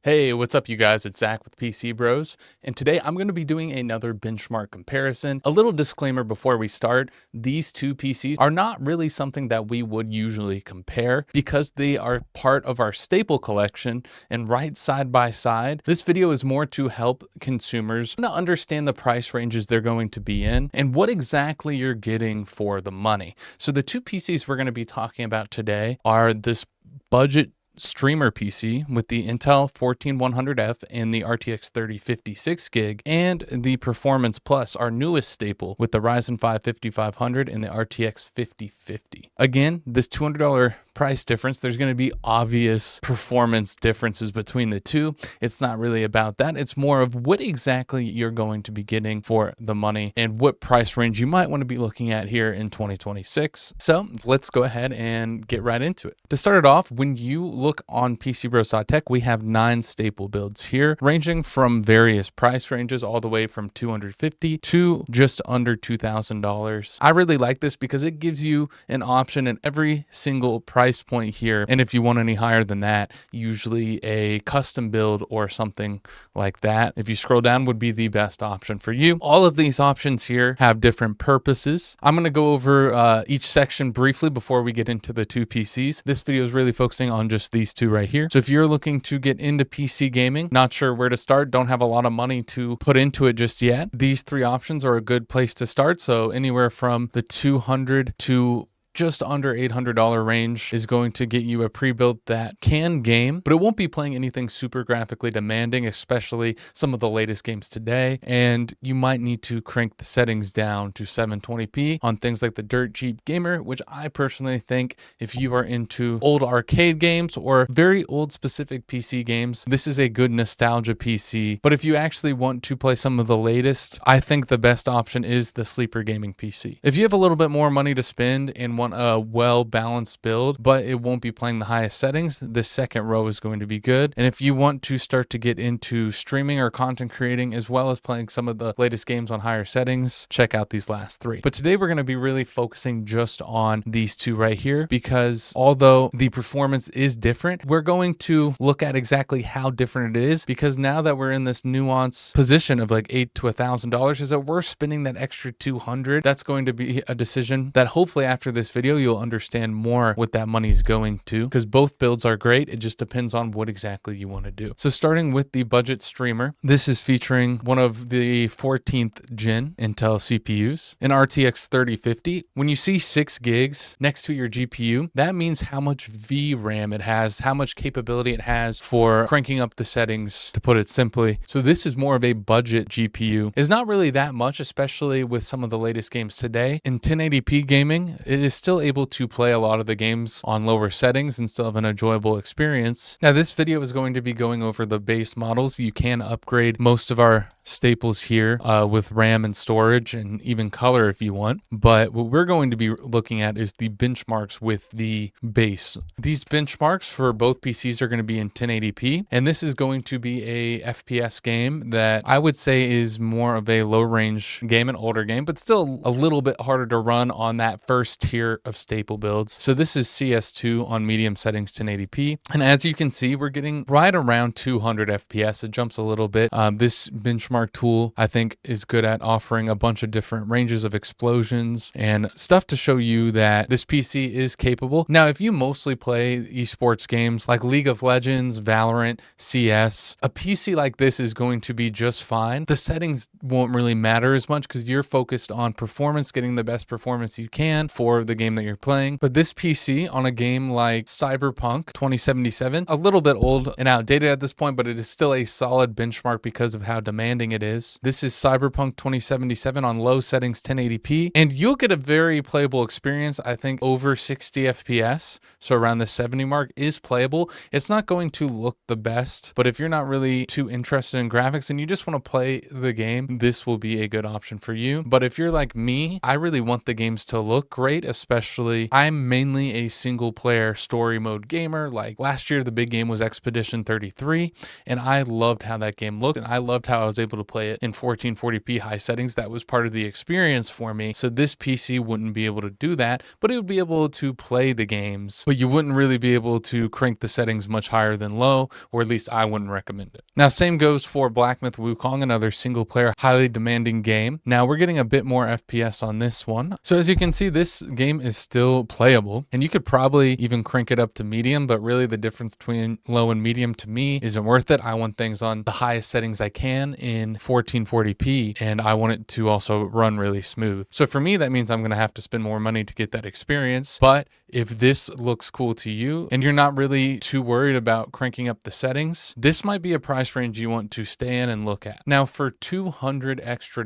Hey, what's up, you guys? It's Zach with PCBros, and today I'm going to be doing another benchmark comparison. A little disclaimer before we start, these two PCs are not really something that we would usually compare because they are part of our staple collection and right side by side. This video is more to help consumers to understand the price ranges they're going to be in and what exactly you're getting for the money. So the two PCs we're going to be talking about today are this budget streamer PC with the Intel 14100F and the RTX 3050 6GB, and the Performance Plus, our newest staple, with the Ryzen 5 5500 and the RTX 5050. Again, this $200 price difference, there's going to be obvious performance differences between the two. It's not really about that. It's more of what exactly you're going to be getting for the money and what price range you might want to be looking at here in 2026. So let's go ahead and get right into it. To start it off, when you look on PCBros.tech, we have 9 staple builds here, ranging from various price ranges all the way from $250 to just under $2,000. I really like this because it gives you an option in every single price point here, and if you want any higher than that, usually a custom build or something like that, if you scroll down, would be the best option for you. All of these options here have different purposes. I'm going to go over each section briefly before we get into the two PCs. This video is really focusing on just these two right here. So if you're looking to get into PC gaming, not sure where to start, don't have a lot of money to put into it just yet, these 3 options are a good place to start. So anywhere from the $200 to just under $800 range is going to get you a pre-built that can game, but it won't be playing anything super graphically demanding, especially some of the latest games today. And you might need to crank the settings down to 720p on things like the dirt cheap gamer, which I personally think if you are into old arcade games or very old specific PC games, this is a good nostalgia PC. But if you actually want to play some of the latest, I think the best option is the sleeper gaming PC. If you have a little bit more money to spend and want a well-balanced build, but it won't be playing the highest settings, the second row is going to be good. And if you want to start to get into streaming or content creating, as well as playing some of the latest games on higher settings, check out these last 3. But today we're going to be really focusing just on these 2 right here, because although the performance is different, we're going to look at exactly how different it is, because now that we're in this nuanced position of like $800 to $1,000, is it worth spending that extra $200? That's going to be a decision that hopefully after this video you'll understand more what that money's going to, because both builds are great. It just depends on what exactly you want to do. So starting with the budget streamer, this is featuring one of the 14th gen Intel CPUs, an RTX 3050. When you see 6 gigs next to your GPU, that means how much VRAM it has, how much capability it has for cranking up the settings, to put it simply. So this is more of a budget GPU. It's not really that much, especially with some of the latest games today. In 1080p gaming, it is still able to play a lot of the games on lower settings and still have an enjoyable experience. Now, this video is going to be going over the base models. You can upgrade most of our staples here with RAM and storage and even color if you want. But what we're going to be looking at is the benchmarks with the base. These benchmarks for both PCs are going to be in 1080p, and this is going to be a FPS game that I would say is more of a low range game, an older game, but still a little bit harder to run on that first tier of staple builds. So this is CS2 on medium settings 1080p, and as you can see, we're getting right around 200 FPS. It jumps a little bit. This benchmark tool I think is good at offering a bunch of different ranges of explosions and stuff to show you that this PC is capable. Now, if you mostly play esports games like League of Legends, Valorant, CS, a PC like this is going to be just fine. The settings won't really matter as much because you're focused on performance, getting the best performance you can for the game that you're playing. But this PC on a game like Cyberpunk 2077, a little bit old and outdated at this point, but it is still a solid benchmark because of how demanding it is. This is Cyberpunk 2077 on low settings 1080p, and you'll get a very playable experience. I think over 60 FPS, so around the 70 mark, is playable. It's not going to look the best, but if you're not really too interested in graphics and you just want to play the game, this will be a good option for you. But if you're like me, I really want the games to look great, especially I'm mainly a single player story mode gamer. Like last year, the big game was Expedition 33, and I loved how that game looked, and I loved how I was able able to play it in 1440p high settings. That was part of the experience for me. So this PC wouldn't be able to do that, but it would be able to play the games, but you wouldn't really be able to crank the settings much higher than low, or at least I wouldn't recommend it. Now, same goes for Black Myth Wukong, another single player, highly demanding game. Now we're getting a bit more FPS on this one. So as you can see, this game is still playable, and you could probably even crank it up to medium, but really the difference between low and medium to me isn't worth it. I want things on the highest settings I can in 1440p, and I want it to also run really smooth. So for me, that means I'm going to have to spend more money to get that experience. But if this looks cool to you and you're not really too worried about cranking up the settings, this might be a price range you want to stay in and look at. Now for $200 extra,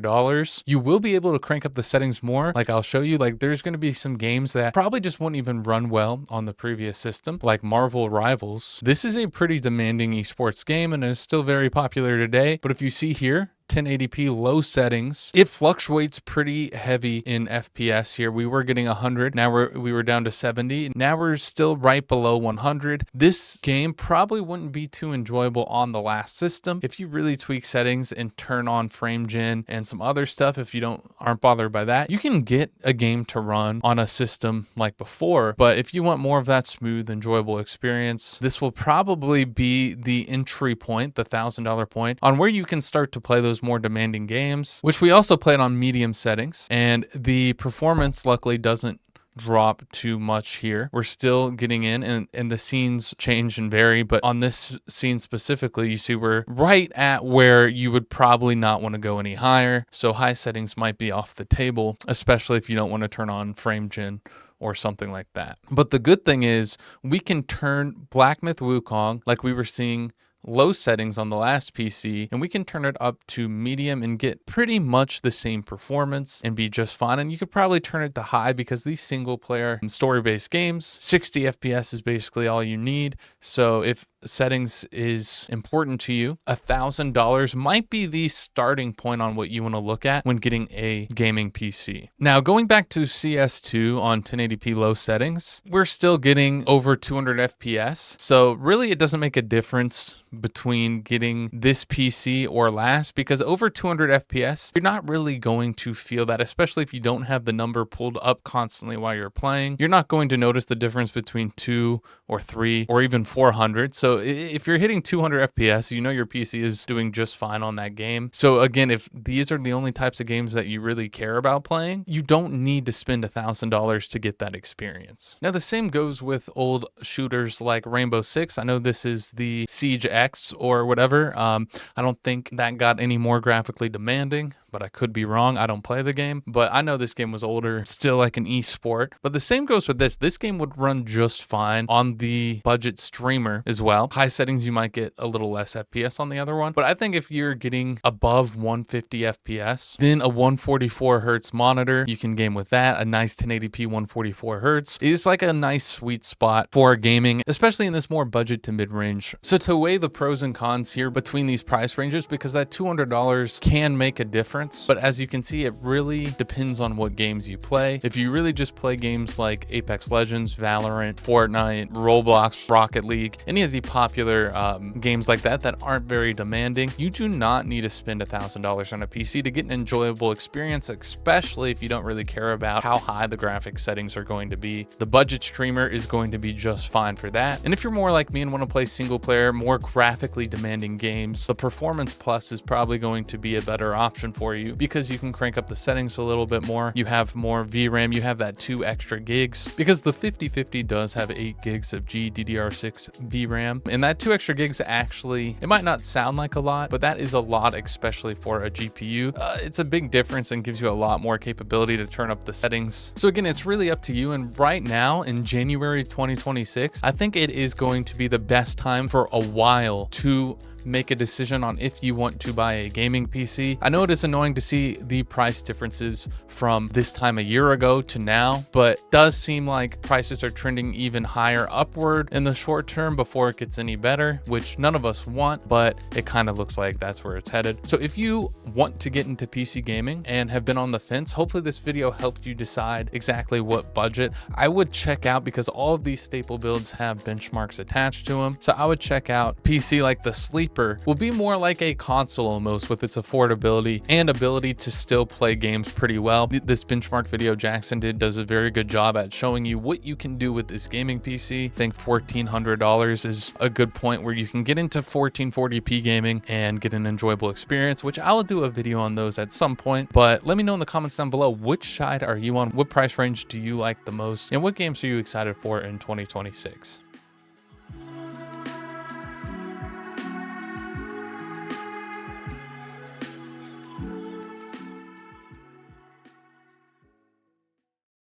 you will be able to crank up the settings more. Like I'll show you, like there's going to be some games that probably just wouldn't even run well on the previous system, like Marvel Rivals. This is a pretty demanding esports game and is still very popular today. But if you see here, 1080p low settings, it fluctuates pretty heavy in FPS here. We were getting 100, now we were down to 70, now we're still right below 100. This game probably wouldn't be too enjoyable on the last system. If you really tweak settings and turn on frame gen and some other stuff, if you aren't bothered by that, you can get a game to run on a system like before. But if you want more of that smooth, enjoyable experience, this will probably be the entry point, the $1,000 point, on where you can start to play those more demanding games, which we also played on medium settings, and the performance luckily doesn't drop too much here. We're still getting in, and the scenes change and vary, but on this scene specifically, you see we're right at where you would probably not want to go any higher. So high settings might be off the table, especially if you don't want to turn on frame gen or something like that. But the good thing is we can turn Black Myth Wukong, like we were seeing low settings on the last PC, and we can turn it up to medium and get pretty much the same performance and be just fine. And you could probably turn it to high because these single player story-based games, 60 FPS is basically all you need. So if settings is important to you, $1,000 might be the starting point on what you want to look at when getting a gaming PC. Now, going back to CS2 on 1080p low settings, we're still getting over 200 FPS. So really it doesn't make a difference between getting this PC or last, because over 200 FPS, you're not really going to feel that, especially if you don't have the number pulled up constantly while you're playing. You're not going to notice the difference between 2 or 3 or even 400. So if you're hitting 200 FPS, you know your PC is doing just fine on that game. So again, if these are the only types of games that you really care about playing, you don't need to spend $1,000 to get that experience. Now, the same goes with old shooters like Rainbow Six. I know this is the Siege X or whatever. I don't think that got any more graphically demanding, but I could be wrong. I don't play the game, but I know this game was older, still like an esport. But the same goes with this. This game would run just fine on the budget streamer as well. High settings, you might get a little less FPS on the other one, but I think if you're getting above 150 FPS, then a 144 hertz monitor, you can game with that. A nice 1080p 144 hertz is like a nice sweet spot for gaming, especially in this more budget to mid-range. So to weigh the pros and cons here between these price ranges, because that $200 can make a difference. But as you can see, it really depends on what games you play. If you really just play games like Apex Legends, Valorant, Fortnite, Roblox, Rocket League, any of the popular games like that aren't very demanding, you do not need to spend $1,000 on a PC to get an enjoyable experience, especially if you don't really care about how high the graphics settings are going to be. The budget streamer is going to be just fine for that. And if you're more like me and want to play single player, more graphically demanding games, the Performance Plus is probably going to be a better option for you because you can crank up the settings a little bit more. You have more VRAM, you have that 2 extra gigs, because the 5050 does have 8 gigs of GDDR6 VRAM, and that 2 extra gigs actually, it might not sound like a lot, but that is a lot, especially for a GPU. It's a big difference and gives you a lot more capability to turn up the settings. So again, it's really up to you, and right now in January 2026, I think it is going to be the best time for a while to make a decision on if you want to buy a gaming PC. I know it is annoying to see the price differences from this time a year ago to now, but it does seem like prices are trending even higher upward in the short term before it gets any better, which none of us want, but it kind of looks like that's where it's headed. So if you want to get into PC gaming and have been on the fence, hopefully this video helped you decide exactly what budget I would check out, because all of these staple builds have benchmarks attached to them. So I would check out PC like the Sleep cheaper, will be more like a console almost, with its affordability and ability to still play games pretty well. This benchmark video Jackson does a very good job at showing you what you can do with this gaming PC. I think $1,400 is a good point where you can get into 1440p gaming and get an enjoyable experience, which I'll do a video on those at some point. But let me know in the comments down below, which side are you on? What price range do you like the most? And what games are you excited for in 2026?